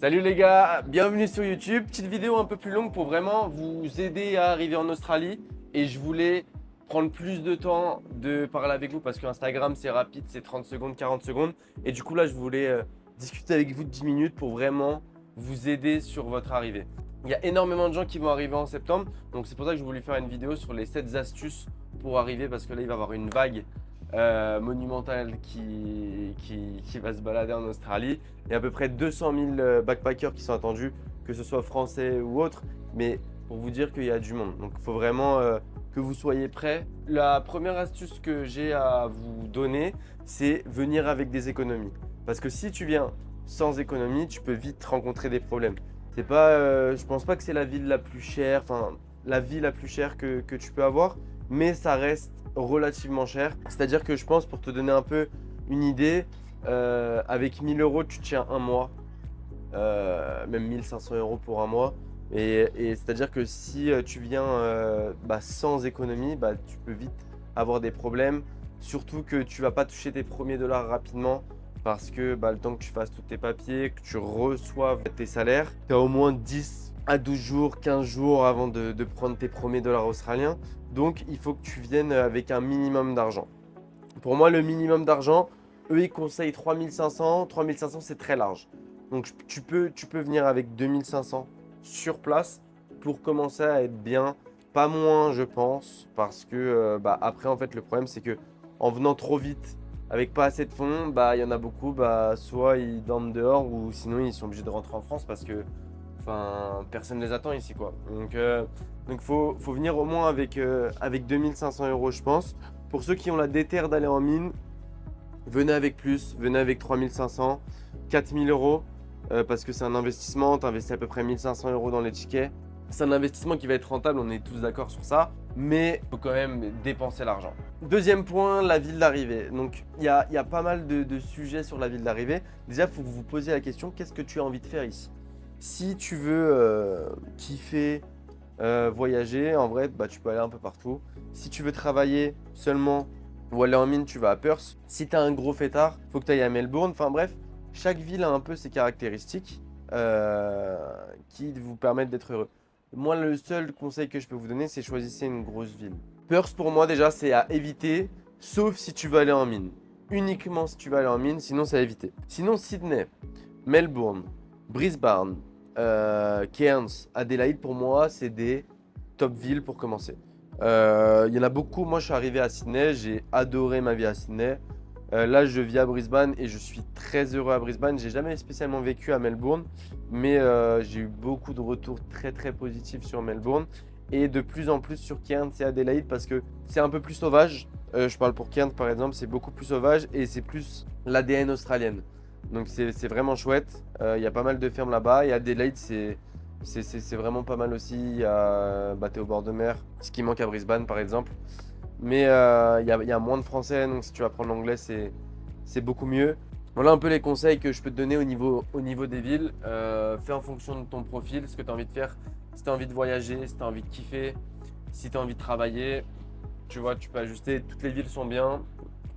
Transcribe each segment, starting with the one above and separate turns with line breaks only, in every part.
Salut les gars, bienvenue sur YouTube. Petite vidéo un peu plus longue pour vraiment vous aider à arriver en Australie. Et je voulais prendre plus de temps de parler avec vous parce que Instagram c'est rapide, c'est 30 secondes, 40 secondes. Et du coup là je voulais discuter avec vous de 10 minutes pour vraiment vous aider sur votre arrivée. Il y a énormément de gens qui vont arriver en septembre. Donc c'est pour ça que je voulais faire une vidéo sur les 7 astuces pour arriver parce que là il va y avoir une vague monumentale qui va se balader en Australie. Il y a à peu près 200 000 backpackers qui sont attendus, que ce soit français ou autre, mais pour vous dire qu'il y a du monde. Donc il faut vraiment que vous soyez prêts. La première astuce que j'ai à vous donner, c'est venir avec des économies. Parce que si tu viens sans économie, tu peux vite rencontrer des problèmes. C'est pas, je pense pas que c'est la ville la plus chère, enfin la ville la plus chère que tu peux avoir, mais ça reste relativement cher. C'est-à-dire que je pense, pour te donner un peu une idée, avec 1000 euros, tu tiens un mois, même 1500 euros pour un mois. Et c'est-à-dire que si tu viens sans économie, tu peux vite avoir des problèmes. Surtout que tu vas pas toucher tes premiers dollars rapidement parce que le temps que tu fasses tous tes papiers, que tu reçoives tes salaires, tu as au moins 10 à 12 jours, 15 jours avant de prendre tes premiers dollars australiens. Donc, il faut que tu viennes avec un minimum d'argent. Pour moi, le minimum d'argent, eux, ils conseillent 3500. 3500, c'est très large. Donc, tu peux venir avec 2500 sur place pour commencer à être bien. Pas moins, je pense, parce que après, en fait, le problème, c'est que en venant trop vite, avec pas assez de fonds, il y en a beaucoup, soit ils dorment dehors ou sinon ils sont obligés de rentrer en France parce que personne ne les attend ici, quoi. Donc faut venir au moins avec 2500 euros, je pense. Pour ceux qui ont la déterre d'aller en mine, venez avec plus, venez avec 3500, 4000 euros, parce que c'est un investissement, tu investis à peu près 1500 euros dans les tickets. C'est un investissement qui va être rentable, on est tous d'accord sur ça, mais il faut quand même dépenser l'argent. Deuxième point, la ville d'arrivée. Donc il y a pas mal de sujets sur la ville d'arrivée. Déjà, il faut que vous vous posiez la question, qu'est-ce que tu as envie de faire ici? Si tu veux kiffer, voyager, en vrai, tu peux aller un peu partout. Si tu veux travailler seulement ou aller en mine, tu vas à Perth. Si tu as un gros fêtard, il faut que tu ailles à Melbourne. Enfin bref, chaque ville a un peu ses caractéristiques qui vous permettent d'être heureux. Moi, le seul conseil que je peux vous donner, c'est choisissez une grosse ville. Perth, pour moi, déjà, c'est à éviter, sauf si tu veux aller en mine. Uniquement si tu veux aller en mine, sinon c'est à éviter. Sinon, Sydney, Melbourne, Brisbane, Cairns, Adélaïde, pour moi, c'est des top villes pour commencer. Il y en a beaucoup. Moi, je suis arrivé à Sydney, j'ai adoré ma vie à Sydney. Là, je vis à Brisbane et je suis très heureux à Brisbane. J'ai jamais spécialement vécu à Melbourne, mais j'ai eu beaucoup de retours très très positifs sur Melbourne et de plus en plus sur Cairns et Adélaïde parce que c'est un peu plus sauvage. Je parle pour Cairns par exemple, c'est beaucoup plus sauvage et c'est plus l'ADN australienne. Donc c'est vraiment chouette. Il y a pas mal de fermes là-bas et Adélaïde c'est vraiment pas mal aussi. Il y a t'es au bord de mer, ce qui manque à Brisbane par exemple. Mais il y a moins de français, donc si tu vas apprendre l'anglais, c'est beaucoup mieux. Voilà un peu les conseils que je peux te donner au niveau des villes. Fais en fonction de ton profil, ce que tu as envie de faire. Si tu as envie de voyager, si tu as envie de kiffer, si tu as envie de travailler, tu vois, tu peux ajuster. Toutes les villes sont bien,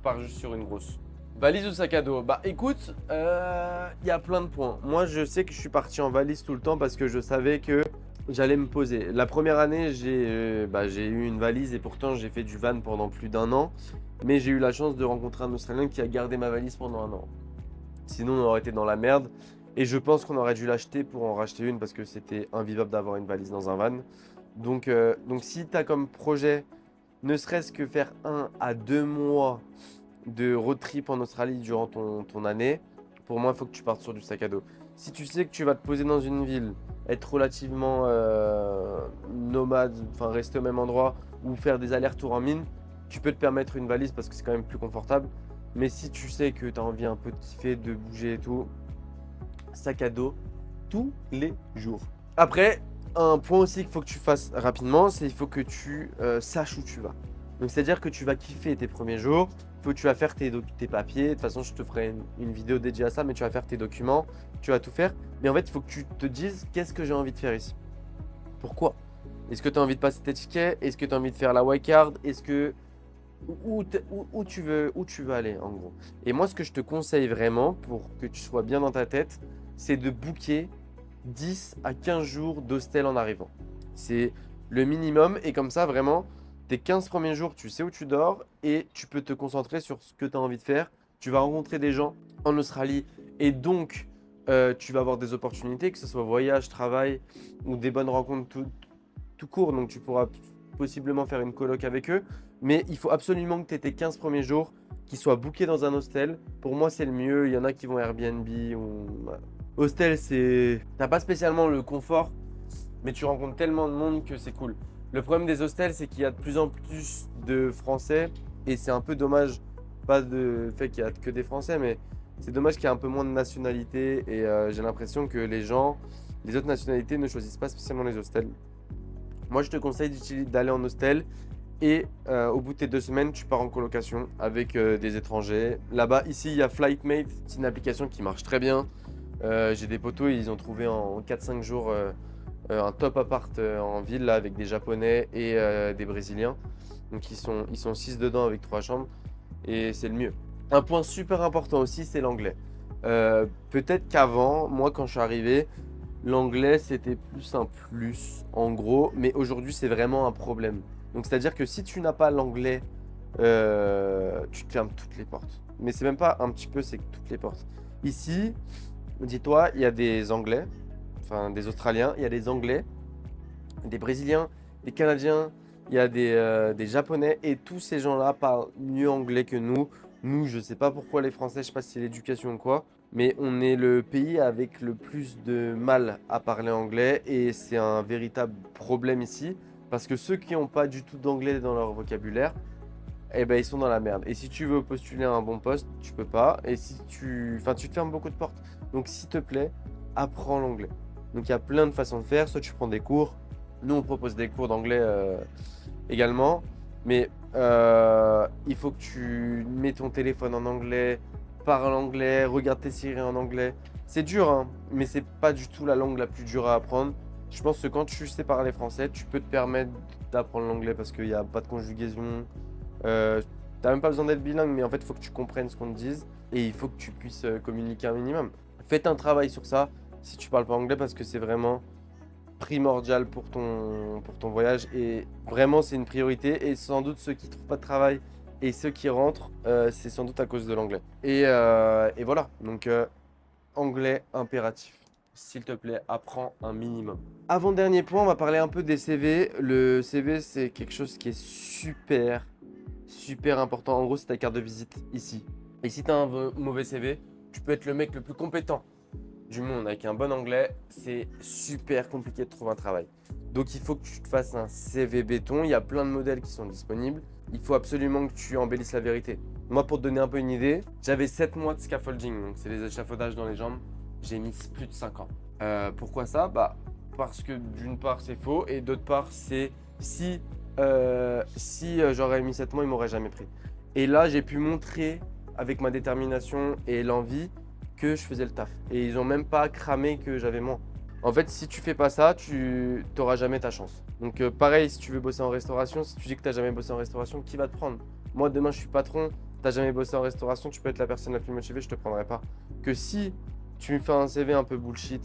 pars juste sur une grosse. Valise ou sac à dos? Écoute, il y a plein de points. Moi, je sais que je suis parti en valise tout le temps parce que je savais que j'allais me poser. La première année, j'ai eu une valise et pourtant j'ai fait du van pendant plus d'un an. Mais j'ai eu la chance de rencontrer un Australien qui a gardé ma valise pendant un an. Sinon, on aurait été dans la merde. Et je pense qu'on aurait dû l'acheter pour en racheter une parce que c'était invivable d'avoir une valise dans un van. Donc si tu as comme projet, ne serait-ce que faire 1 à 2 mois de road trip en Australie durant ton année, pour moi, il faut que tu partes sur du sac à dos. Si tu sais que tu vas te poser dans une ville, être relativement nomade, enfin rester au même endroit ou faire des allers-retours en mine, tu peux te permettre une valise parce que c'est quand même plus confortable. Mais si tu sais que tu as envie un peu de kiffer, de bouger et tout, sac à dos tous les jours. Après, un point aussi qu'il faut que tu fasses rapidement, c'est qu'il faut que tu saches où tu vas. Donc c'est-à-dire que tu vas kiffer tes premiers jours, il faut que tu vas faire tes papiers. De toute façon, je te ferai une vidéo dédiée à ça, mais tu vas faire tes documents, tu vas tout faire. Mais en fait, il faut que tu te dises qu'est-ce que j'ai envie de faire ici. Pourquoi? Est-ce que tu as envie de passer tes tickets? Est-ce que tu as envie de faire la wildcard? Est-ce que où tu veux aller en gros? Et moi, ce que je te conseille vraiment pour que tu sois bien dans ta tête, c'est de booker 10 à 15 jours d'hostel en arrivant. C'est le minimum et comme ça, vraiment, tes 15 premiers jours, tu sais où tu dors et tu peux te concentrer sur ce que tu as envie de faire. Tu vas rencontrer des gens en Australie et donc tu vas avoir des opportunités, que ce soit voyage, travail ou des bonnes rencontres tout court. Donc tu pourras possiblement faire une coloc avec eux. Mais il faut absolument que tu aies tes 15 premiers jours qui soient bookés dans un hostel. Pour moi, c'est le mieux. Il y en a qui vont Airbnb ou hostel, t'as pas spécialement le confort, mais tu rencontres tellement de monde que c'est cool. Le problème des hostels, c'est qu'il y a de plus en plus de Français et c'est un peu dommage, pas de fait qu'il y a que des Français, mais c'est dommage qu'il y ait un peu moins de nationalités et j'ai l'impression que les autres nationalités ne choisissent pas spécialement les hostels. Moi, je te conseille d'aller en hostel et au bout de tes 2 semaines, tu pars en colocation avec des étrangers. Là-bas, ici, il y a Flightmate, c'est une application qui marche très bien. J'ai des potos, ils ont trouvé en 4-5 jours un top appart en ville là, avec des Japonais et des Brésiliens. Donc ils sont 6 dedans avec 3 chambres et c'est le mieux. Un point super important aussi, c'est l'anglais. Peut-être qu'avant, moi quand je suis arrivé, l'anglais c'était plus un plus en gros, mais aujourd'hui c'est vraiment un problème. Donc c'est-à-dire que si tu n'as pas l'anglais, tu te fermes toutes les portes. Mais c'est même pas un petit peu, c'est toutes les portes. Ici, dis-toi, il y a des Anglais, enfin des Australiens, il y a des Anglais, des Brésiliens, des Canadiens, il y a des Japonais et tous ces gens-là parlent mieux anglais que nous. Nous, je sais pas pourquoi les Français, je sais pas si c'est l'éducation ou quoi, mais on est le pays avec le plus de mal à parler anglais et c'est un véritable problème ici parce que ceux qui n'ont pas du tout d'anglais dans leur vocabulaire, eh ben, ils sont dans la merde. Et si tu veux postuler à un bon poste, tu peux pas. Et si tu te fermes beaucoup de portes. Donc, s'il te plaît, apprends l'anglais. Donc, il y a plein de façons de faire. Soit tu prends des cours. Nous, on propose des cours d'anglais également. Mais il faut que tu mets ton téléphone en anglais, parle anglais, regarde tes séries en anglais. C'est dur, hein, mais c'est pas du tout la langue la plus dure à apprendre. Je pense que quand tu sais parler français, tu peux te permettre d'apprendre l'anglais parce qu'il n'y a pas de conjugaison. T'as même pas besoin d'être bilingue, mais en fait, il faut que tu comprennes ce qu'on te dise et il faut que tu puisses communiquer un minimum. Faites un travail sur ça si tu parles pas anglais parce que c'est vraiment primordial pour ton voyage et vraiment c'est une priorité et sans doute ceux qui trouvent pas de travail et ceux qui rentrent, c'est sans doute à cause de l'anglais. Et voilà, donc anglais impératif. S'il te plaît, apprends un minimum. Avant-dernier point, on va parler un peu des CV. Le CV, c'est quelque chose qui est super important. En gros, c'est ta carte de visite ici. Et si tu as un mauvais CV, tu peux être le mec le plus compétent du monde avec un bon anglais. C'est super compliqué de trouver un travail. Donc, il faut que tu te fasses un CV béton. Il y a plein de modèles qui sont disponibles. Il faut absolument que tu embellisses la vérité. Moi, pour te donner un peu une idée, j'avais 7 mois de scaffolding. Donc, c'est les échafaudages dans les jambes. J'ai mis plus de 5 ans. Pourquoi ça? Parce que d'une part, c'est faux. Et d'autre part, c'est si j'aurais mis 7 mois, ils m'auraient jamais pris. Et là, j'ai pu montrer avec ma détermination et l'envie que je faisais le taf. Et ils ont même pas cramé que j'avais moins. En fait, si tu fais pas ça, tu n'auras jamais ta chance. Donc pareil, si tu veux bosser en restauration, si tu dis que tu n'as jamais bossé en restauration, qui va te prendre? Moi, demain, je suis patron, tu n'as jamais bossé en restauration, tu peux être la personne la plus motivée, je te prendrai pas. Que si tu me fais un CV un peu bullshit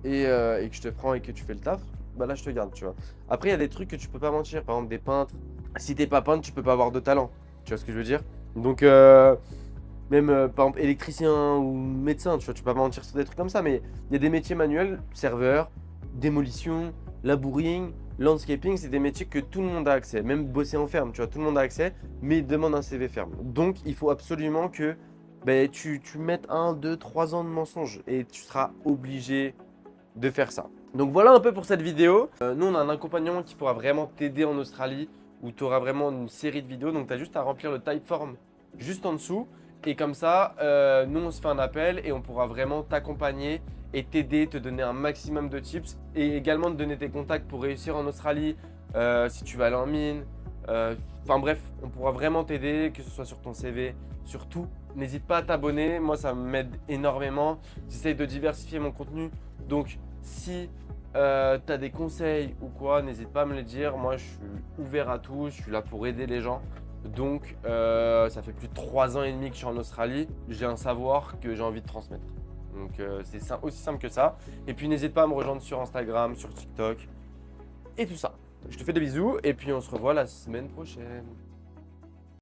et que je te prends et que tu fais le taf, bah là, je te garde, tu vois. Après, il y a des trucs que tu peux pas mentir. Par exemple, des peintres. Si t'es pas peintre, tu peux pas avoir de talent. Tu vois ce que je veux dire? Donc, même par exemple, électricien ou médecin, tu vois, tu peux pas mentir sur des trucs comme ça. Mais il y a des métiers manuels, serveur, démolition, labouring, landscaping, c'est des métiers que tout le monde a accès. Même bosser en ferme, tu vois, tout le monde a accès, mais demande un CV ferme. Donc, il faut absolument que tu mettes 1, 2, 3 ans de mensonge et tu seras obligé de faire ça. Donc voilà un peu pour cette vidéo. Nous, on a un accompagnement qui pourra vraiment t'aider en Australie où tu auras vraiment une série de vidéos. Donc, tu as juste à remplir le Typeform juste en dessous. Et comme ça, nous, on se fait un appel et on pourra vraiment t'accompagner et t'aider, te donner un maximum de tips et également te donner tes contacts pour réussir en Australie, si tu vas aller en mine. Enfin bref, on pourra vraiment t'aider, que ce soit sur ton CV, sur tout. N'hésite pas à t'abonner, moi ça m'aide énormément. J'essaye de diversifier mon contenu. Donc si tu as des conseils ou quoi, n'hésite pas à me les dire. Moi je suis ouvert à tout, je suis là pour aider les gens. Donc ça fait plus de 3 ans et demi que je suis en Australie. J'ai un savoir que j'ai envie de transmettre. Donc c'est aussi simple que ça. Et puis n'hésite pas à me rejoindre sur Instagram, sur TikTok et tout ça. Je te fais des bisous et puis on se revoit la semaine prochaine.